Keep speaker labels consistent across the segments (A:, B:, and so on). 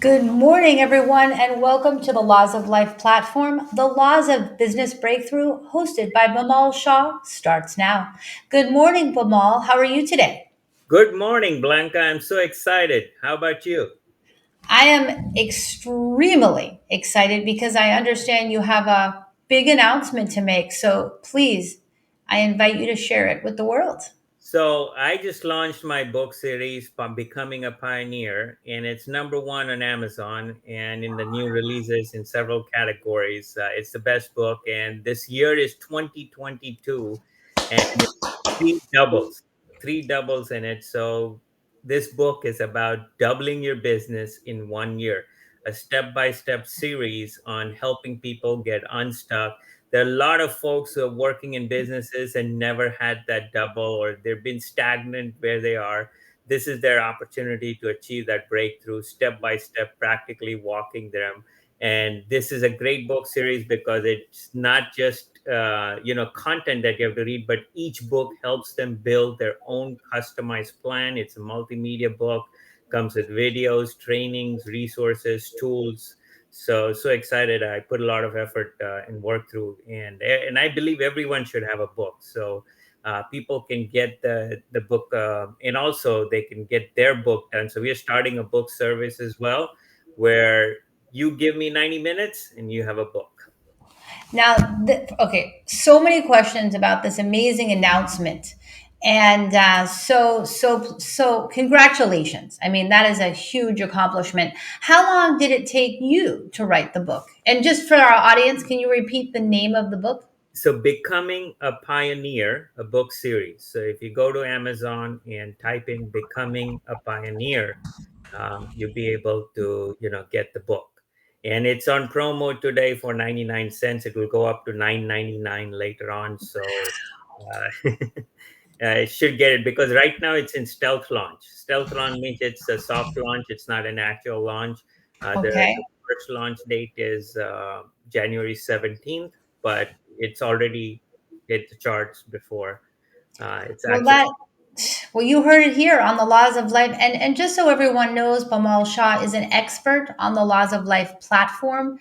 A: Good morning, everyone, and welcome to the Laws of Life platform. The Laws of Business Breakthrough, hosted by Bimal Shah, starts now. Good morning, Bimal. How are you today?
B: Good morning, Blanca. I'm so excited. How about you?
A: I am extremely excited because I understand you have a big announcement to make. So please, I invite you to share it with the world.
B: So, I just launched my book series, Becoming a Pioneer, and it's number one on Amazon and in the new releases in several categories. It's the best book, and this year is 2022, and it's three doubles in it. So, this book is about doubling your business in 1 year, a step by step series on helping people get unstuck. There are a lot of folks who are working in businesses and never had that double, or they've been stagnant where they are. This is their opportunity to achieve that breakthrough step by step, practically walking them. And this is a great book series because it's not just content that you have to read, but each book helps them build their own customized plan. It's a multimedia book, comes with videos, trainings, resources, tools. So excited. I put a lot of effort and work through, and I believe everyone should have a book. So people can get the book, and also they can get their book done. So we are starting a book service as well, where you give me 90 minutes and you have a book.
A: Now, okay, so many questions about this amazing announcement. And congratulations. I mean, that is a huge accomplishment. How long did it take you to write the book? And just for our audience, can you repeat the name of the book?
B: So Becoming a Pioneer, a book series. So if you go to Amazon and type in Becoming a Pioneer, you'll be able to get the book, and it's on promo today for 99 cents. It will go up to 9.99 later on. So I should get it, because right now it's in stealth launch means it's a soft launch, it's not an actual launch. The
A: Okay.
B: first launch date is January 17th, but it's already hit the charts before. It's
A: Well,
B: actually.
A: you heard it here on the Laws of Life. And just so everyone knows, Bamal Shah is an expert on the Laws of Life platform,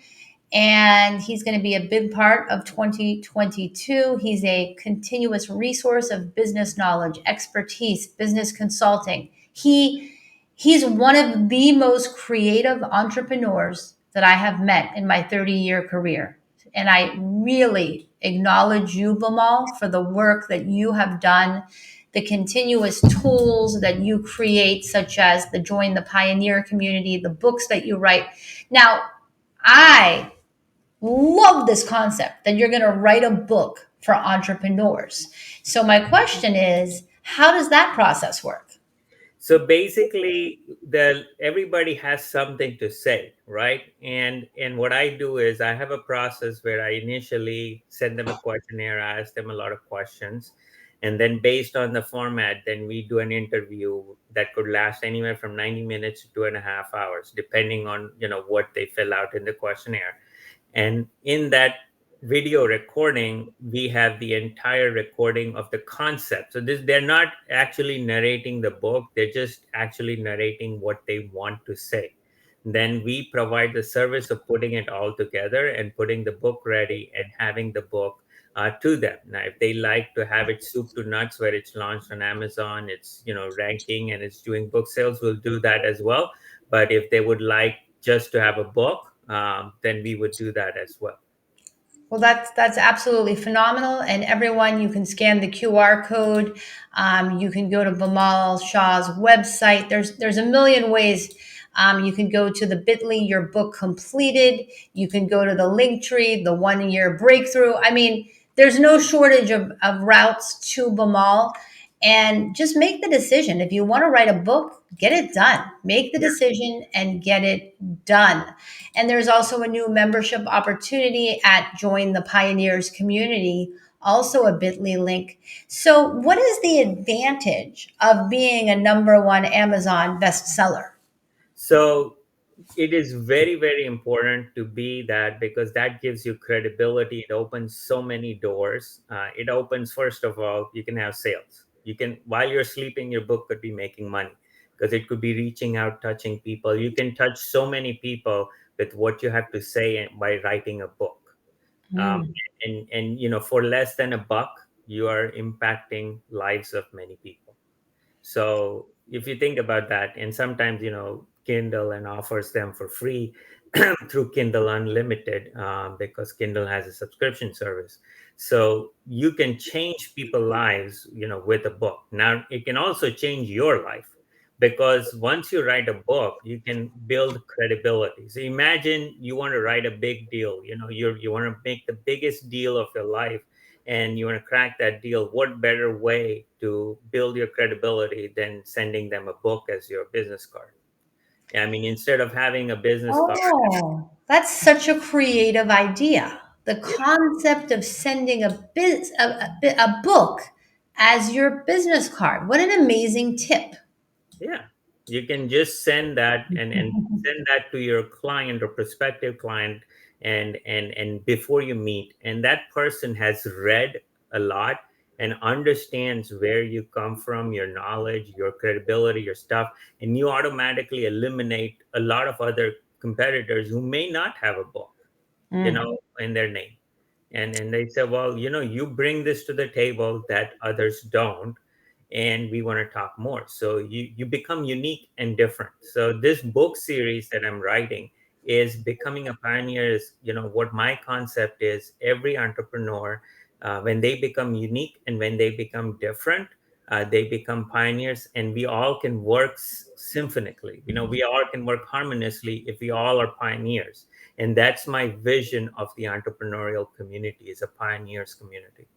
A: and he's going to be a big part of 2022. He's a continuous resource of business knowledge, expertise, business consulting. He's one of the most creative entrepreneurs that I have met in my 30-year career. And I really acknowledge you, Bamal, for the work that you have done, the continuous tools that you create, such as the Join the Pioneer community, the books that you write. Now, I love this concept that you're going to write a book for entrepreneurs. So, my question is, how does that process work?
B: So basically, the everybody has something to say, right? And what I do is I have a process where I initially send them a questionnaire, I ask them a lot of questions, and then based on the format, then we do an interview that could last anywhere from 90 minutes to 2.5 hours, depending on what they fill out in the questionnaire. And in that video recording, we have the entire recording of the concept. So they're not actually narrating the book, they're just actually narrating what they want to say. Then we provide the service of putting it all together and putting the book ready and having the book to them. Now, if they like to have it soup to nuts, where it's launched on Amazon, it's ranking and it's doing book sales, we'll do that as well. But if they would like just to have a book, then we would do that as well.
A: Well, that's absolutely phenomenal. And everyone, you can scan the QR code. You can go to Bimal Shah's website. There's a million ways. You can go to the Bitly, your book completed. You can go to the link tree, the 1 year breakthrough. I mean, there's no shortage of routes to Bimal. And just make the decision. If you want to write a book, get it done. Make the decision and get it done. And there's also a new membership opportunity at Join the Pioneers community, also a bit.ly link. So, what is the advantage of being a number one Amazon bestseller?
B: So it is very, very important to be that, because that gives you credibility. It opens so many doors. It opens, first of all, you can have sales. You can, while you're sleeping, your book could be making money, because it could be reaching out, touching people. You can touch so many people with what you have to say by writing a book. um,
A: Mm.
B: and for less than a buck, you are impacting lives of many people. So if you think about that, and sometimes Kindle and offers them for free through Kindle Unlimited, because Kindle has a subscription service. So you can change people's lives, with a book. Now it can also change your life, because once you write a book, you can build credibility. So imagine you want to write a big deal. You want to make the biggest deal of your life, and you want to crack that deal. What better way to build your credibility than sending them a book as your business card? I mean, instead of having a business card.
A: Oh, that's such a creative idea. The
B: Yeah,
A: concept of sending a book as your business card. What an amazing tip.
B: yeah. You can just send that, and send that to your client or prospective client, and before you meet, and that person has read a lot and understands where you come from, your knowledge, your credibility, your stuff, and you automatically eliminate a lot of other competitors who may not have a book,
A: Mm.
B: in their name. And they said, well, you bring this to the table that others don't, and we want to talk more. So you become unique and different. So this book series that I'm writing is becoming a pioneer. Is what my concept is. Every entrepreneur, when they become unique and when they become different, they become pioneers, and we all can work symphonically. We all can work harmoniously if we all are pioneers. And that's my vision of the entrepreneurial community, is a pioneers community.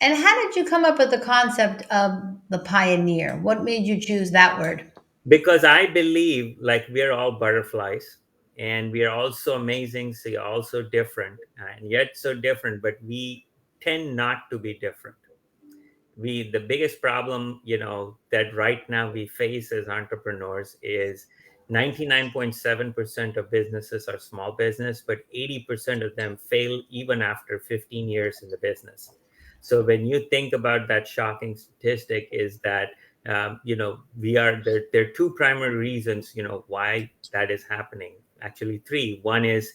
A: And how did you come up with the concept of the pioneer? What made you choose that word?
B: Because I believe, like, we are all butterflies, and we are also amazing, so also different, and yet so different, but we tend not to be different. The biggest problem, that right now we face as entrepreneurs is 99.7% of businesses are small business, but 80% of them fail even after 15 years in the business. So when you think about that shocking statistic, is that we are there are two primary reasons why that is happening. Actually three. One is,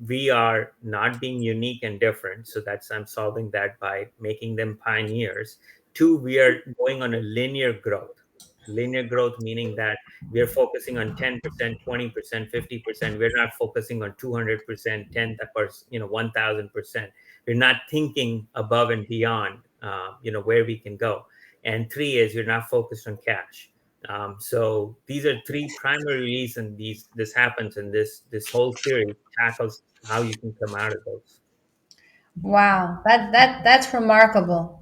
B: we are not being unique and different, so that's I'm solving that by making them pioneers. Two, we are going on a linear growth. Linear growth meaning that we are focusing on 10%, 20%, 50%. We're not focusing on 200%, 1000%. We're not thinking above and beyond, where we can go. And three is, you're not focused on cash. So these are three primary reasons this happens, and this whole series tackles how you can come out of those.
A: Wow, that's remarkable.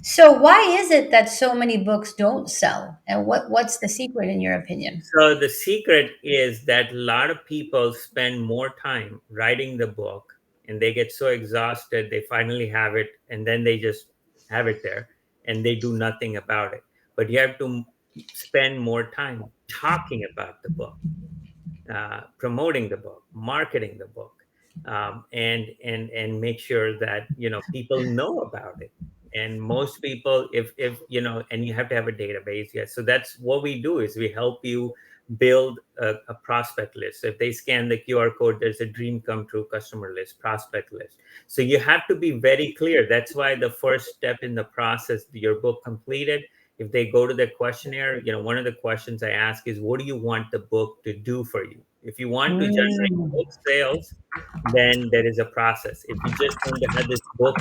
A: So why is it that so many books don't sell? And what's the secret in your opinion?
B: So the secret is that a lot of people spend more time writing the book, and they get so exhausted, they finally have it, and then they just have it there, and they do nothing about it. But you have to spend more time talking about the book, promoting the book, marketing the book, and make sure that people know about it. And most people, if and you have to have a database. Yes, so that's what we do, is we help you build a prospect list. So if they scan the QR code, there's a dream come true customer list, prospect list. So you have to be very clear. That's why the first step in the process, your book completed, if they go to the questionnaire, one of the questions I ask is, what do you want the book to do for you? If you want to generate
A: Mm.
B: book sales, then there is a process. If you just want to have this book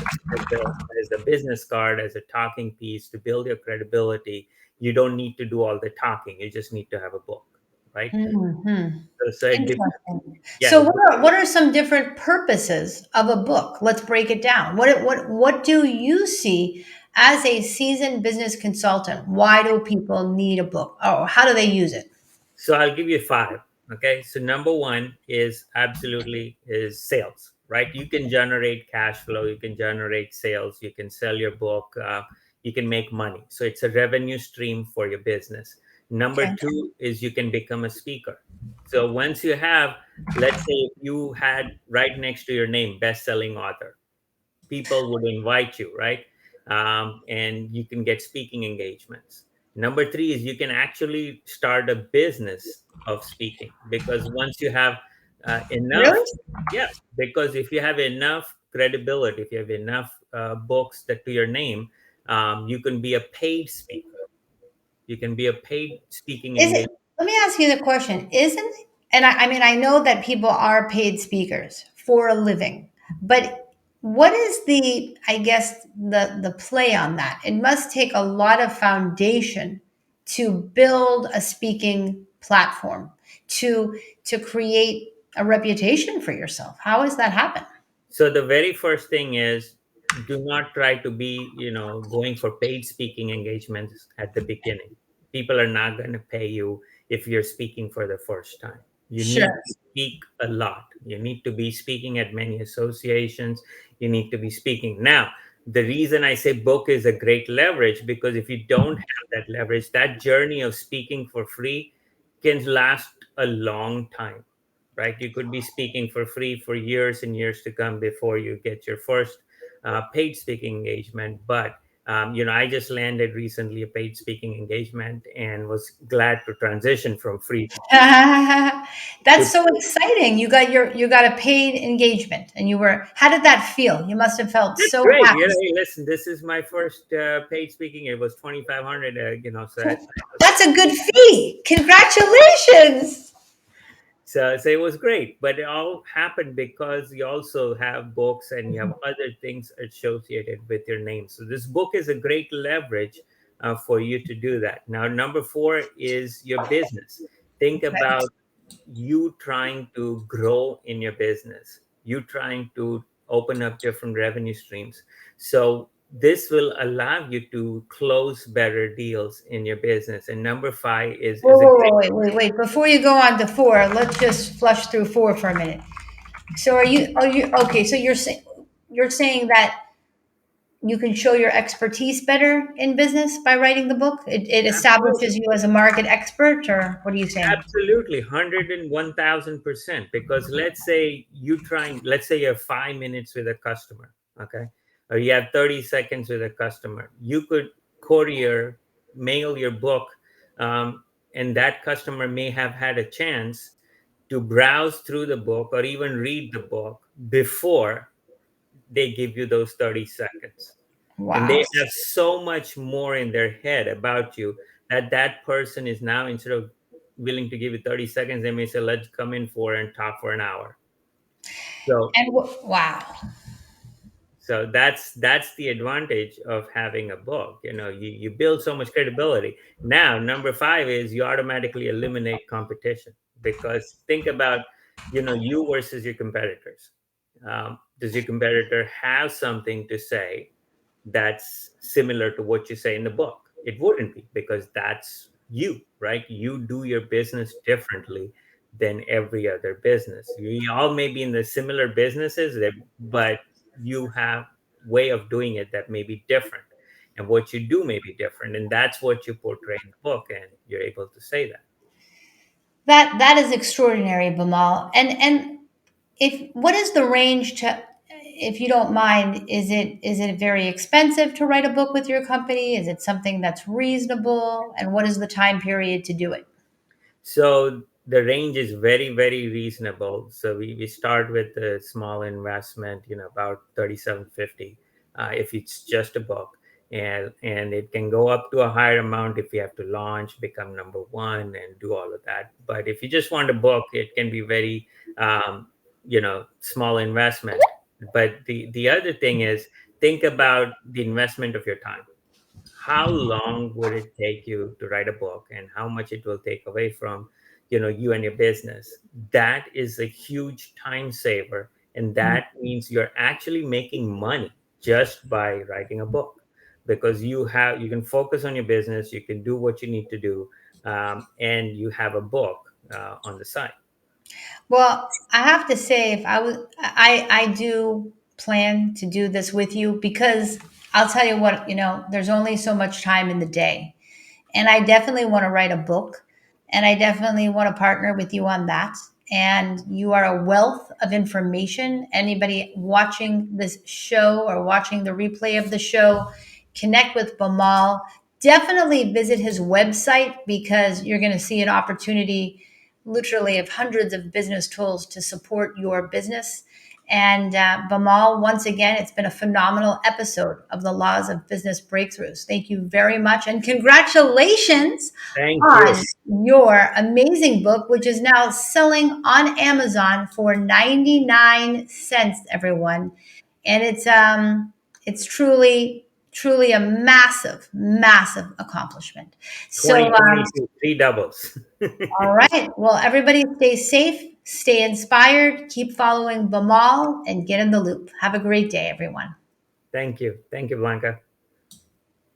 B: as a business card, as a talking piece to build your credibility, you don't need to do all the talking. You just need to have a book, right?
A: Mhm.
B: So
A: Interesting.
B: yeah,
A: So what are some different purposes of a book? Let's break it down. What do you see as a seasoned business consultant? Why do people need a book? Oh, how do they use it?
B: so I'll give you five. Okay. So number one is absolutely is sales, right? You can generate cash flow, you can generate sales, you can sell your book, you can make money. So it's a revenue stream for your business. Number
A: Okay.
B: two is you can become a speaker. So once you have, let's say if you had right next to your name, best-selling author, people would invite you, right? And you can get speaking engagements. Number three is you can actually start a business of speaking, because once you have enough,
A: Really?
B: yes, because if you have enough credibility, if you have enough books that to your name, you can be a paid speaker. You can be a paid speaking
A: Is it?
B: engagement.
A: Let me ask you the question. Isn't, and I mean, I know that people are paid speakers for a living, but what is the, I guess, the play on that? It must take a lot of foundation to build a speaking platform, to create a reputation for yourself. How does that happen?
B: So the very first thing is, do not try to be, going for paid speaking engagements at the beginning. People are not going to pay you if you're speaking for the first time. You need
A: Sure.
B: to speak a lot. You need to be speaking at many associations. You need to be speaking. Now, the reason I say book is a great leverage, because if you don't have that leverage, that journey of speaking for free can last a long time, right? You could be speaking for free for years and years to come before you get your first paid speaking engagement. But I just landed recently a paid speaking engagement and was glad to transition from free to.
A: That's so exciting. You got a paid engagement and you were, how did that feel? You must have felt
B: That's
A: so
B: great.
A: happy.
B: Hey, listen, this is my first paid speaking. It was 2,500. So
A: That's a good fee. Congratulations.
B: so it was great, but it all happened because you also have books and you have other things associated with your name. So this book is a great leverage for you to do that. Now, number four is your business. Think
A: Okay.
B: about you trying to grow in your business, you trying to open up different revenue streams. So this will allow you to close better deals in your business. And number five is a
A: Whoa,
B: great.
A: wait. Before you go on to four, let's just flush through four for a minute. So are you okay? So you're saying that you can show your expertise better in business by writing the book? It
B: Absolutely.
A: establishes you as a market expert, or what are you saying?
B: Absolutely, 101,000%. Because let's say you have 5 minutes with a customer, okay? Or you have 30 seconds with a customer. You could courier, mail your book, and that customer may have had a chance to browse through the book or even read the book before they give you those 30 seconds. And
A: Wow.
B: they have so much more in their head about you that that person is now, instead of willing to give you 30 seconds, they may say, let's come in for and talk for an hour. So
A: And wow.
B: that's the advantage of having a book. You build so much credibility. Now, number five is you automatically eliminate competition, because think about, you versus your competitors. Does your competitor have something to say that's similar to what you say in the book? It wouldn't be, because that's you, right? You do your business differently than every other business. You all may be in the similar businesses, but you have way of doing it that may be different, and what you do may be different, and that's what you portray in the book, and you're able to say that.
A: That is extraordinary, Bimal. And if what is the range to, if you don't mind, is it very expensive to write a book with your company? Is it something that's reasonable? And what is the time period to do it?
B: So the range is very, very reasonable. So we start with a small investment, about 3750, if it's just a book. And it can go up to a higher amount if you have to launch, become number one, and do all of that. But if you just want a book, it can be very, small investment. But the other thing is, think about the investment of your time. How long would it take you to write a book, and how much it will take away from, you and your business? That is a huge time saver, and that means you're actually making money just by writing a book, because you can focus on your business, you can do what you need to do, and you have a book on the side.
A: Well, I have to say, if I was, I do plan to do this with you because I'll tell you what, there's only so much time in the day. And I definitely want to write a book and I definitely want to partner with you on that. And you are a wealth of information. Anybody watching this show or watching the replay of the show, connect with Bamal. Definitely visit his website because you're going to see an opportunity literally of hundreds of business tools to support your business. And Bimal, once again, it's been a phenomenal episode of the Laws of Business Breakthroughs. Thank you very much. And congratulations
B: Thank
A: on
B: you.
A: your amazing book, which is now selling on Amazon for 99 cents, everyone. And it's truly a massive accomplishment. So
B: 2022, three doubles.
A: all right, well, everybody stay safe, stay inspired, keep following Bamal, and get in the loop. Have a great day, everyone.
B: Thank you. Thank you, Blanca.